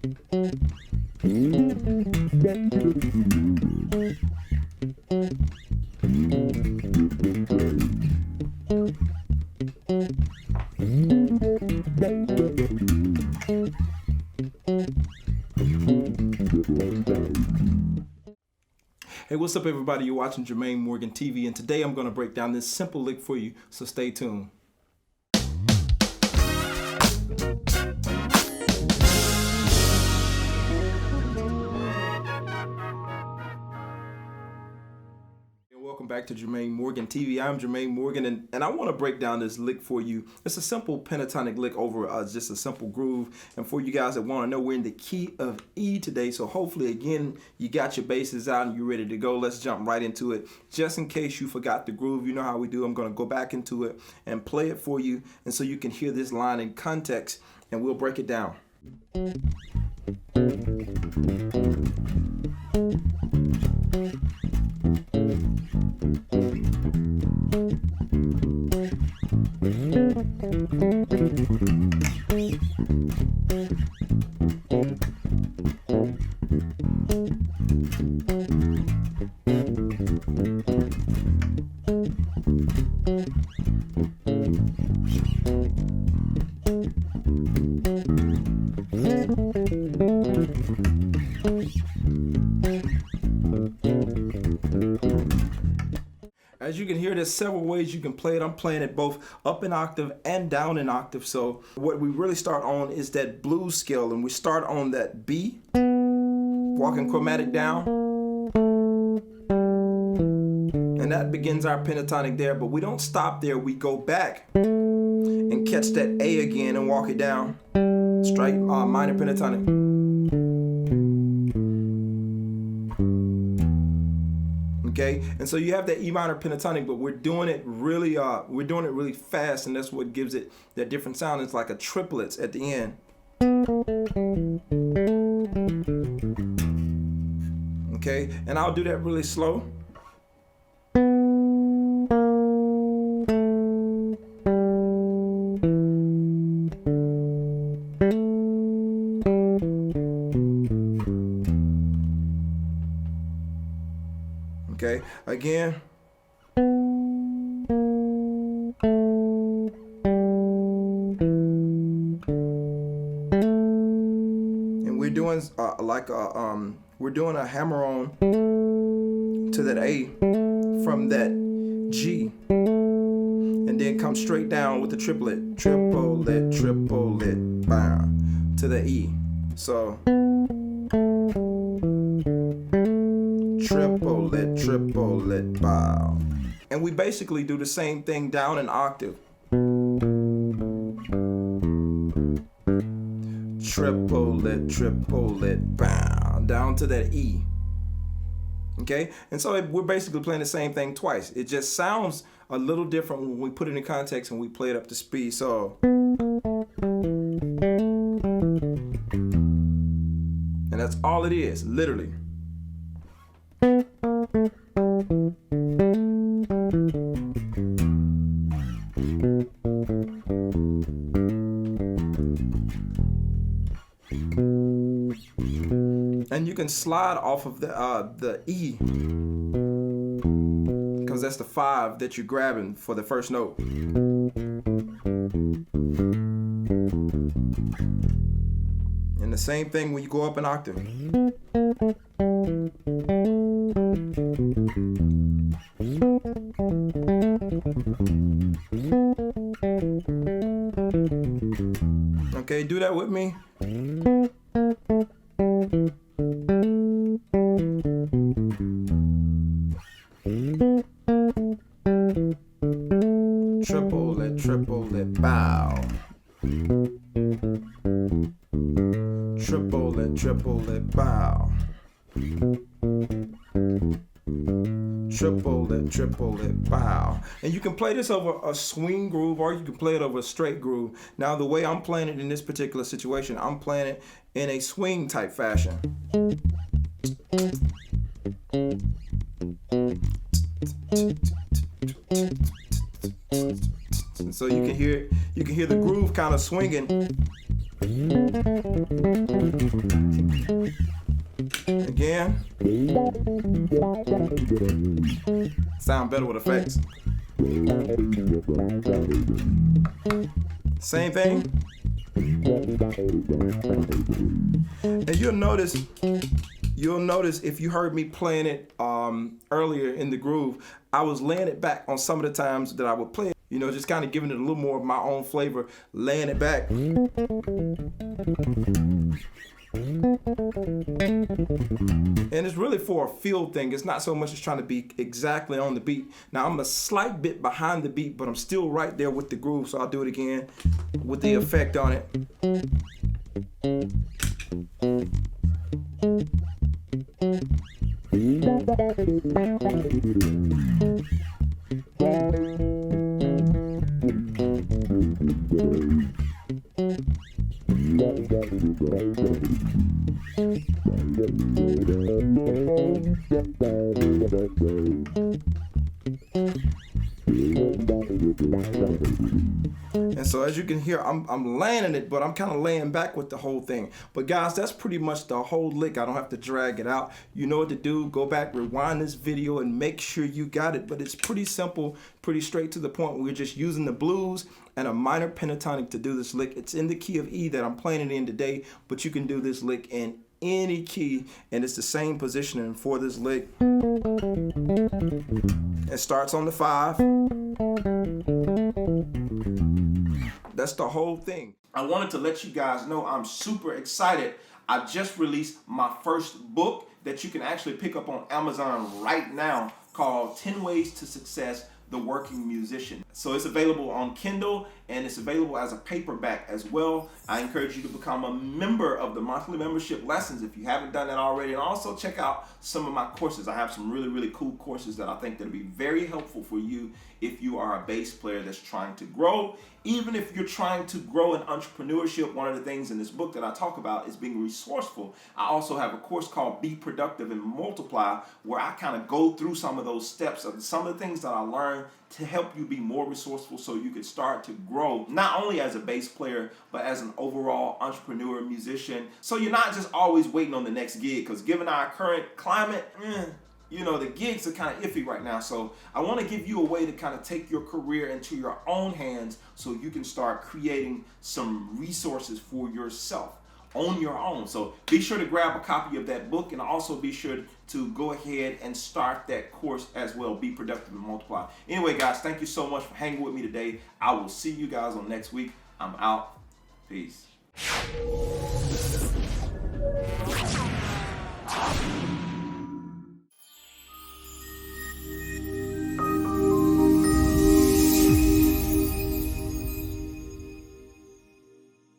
Hey, what's up everybody? You're watching Jermaine Morgan TV, and today I'm going to break down this simple lick for you, so stay tuned. Welcome back to Jermaine Morgan TV. I'm Jermaine Morgan, and I want to break down this lick for you. It's a simple pentatonic lick over just a simple groove. And for you guys that want to know, we're in the key of E today. So hopefully, again, you got your bases out and you're ready to go. Let's jump right into it. Just in case you forgot the groove, you know how we do. I'm going to go back into it and play it for you, and so you can hear this line in context, and we'll break it down. As you can hear, there's several ways you can play it. I'm playing it both up an octave and down an octave. So what we really start on is that blues scale, and we start on that B, walking chromatic down, and that begins our pentatonic there. But we don't stop there. We go back and catch that A again and walk it down, straight minor pentatonic. Okay, and so you have that E minor pentatonic, but we're doing it really fast, and that's what gives it that different sound. It's like a triplets at the end. Okay, and I'll do that really slow. Okay, again. And we're doing we're doing a hammer on to that A from that G, and then come straight down with the triplet, triplet, triplet, bow, to the E. So triplet, triplet, bow. And we basically do the same thing down an octave. Triplet, triplet, bow, down to that E. Okay? And so we're basically playing the same thing twice. It just sounds a little different when we put it in context and we play it up to speed. So, and that's all it is, literally. And you can slide off of the E, because that's the 5 that you're grabbing for the first note. And the same thing when you go up an octave. Okay, do that with me. Triplet, triplet, bow. Triplet, triplet, bow. Triplet, triplet, bow. And you can play this over a swing groove, or you can play it over a straight groove. Now, the way I'm playing it in this particular situation, I'm playing it in a swing type fashion. And so you can hear the groove kind of swinging. Again. Sound better with effects. Same thing. And you'll notice if you heard me playing it earlier in the groove, I was laying it back on some of the times that I would play it. You know, just kind of giving it a little more of my own flavor, laying it back. And it's really for a feel thing. It's not so much as trying to be exactly on the beat. Now I'm a slight bit behind the beat, but I'm still right there with the groove. So I'll do it again with the effect on it. And so as you can hear, I'm landing it, but I'm kind of laying back with the whole thing. But guys, that's pretty much the whole lick. I don't have to drag it out. You know what to do. Go back, rewind this video, and make sure you got it. But it's pretty simple, pretty straight to the point. We're just using the blues and a minor pentatonic to do this lick. It's in the key of E that I'm playing it in today, but you can do this lick in any key, and it's the same positioning for this lick. It starts on the 5. That's the whole thing. I wanted to let you guys know I'm super excited. I just released my first book that you can actually pick up on Amazon right now called 10 Ways to Success, The Working Musician. So it's available on Kindle and it's available as a paperback as well. I encourage you to become a member of the monthly membership lessons if you haven't done that already, and also check out some of my courses. I have some really cool courses that I think that'll be very helpful for you if you are a bass player that's trying to grow. Even if you're trying to grow in entrepreneurship, one of the things in this book that I talk about is being resourceful. I also have a course called Be Productive and Multiply, where I kind of go through some of those steps of some of the things that I learned to help you be more resourceful so you can start to grow, not only as a bass player, but as an overall entrepreneur, musician. So you're not just always waiting on the next gig, because given our current climate, you know, the gigs are kind of iffy right now. So I want to give you a way to kind of take your career into your own hands so you can start creating some resources for yourself on your own. So be sure to grab a copy of that book, and also be sure to go ahead and start that course as well, Be Productive and Multiply. Anyway, guys, thank you so much for hanging with me today. I will see you guys on next week. I'm out. Peace.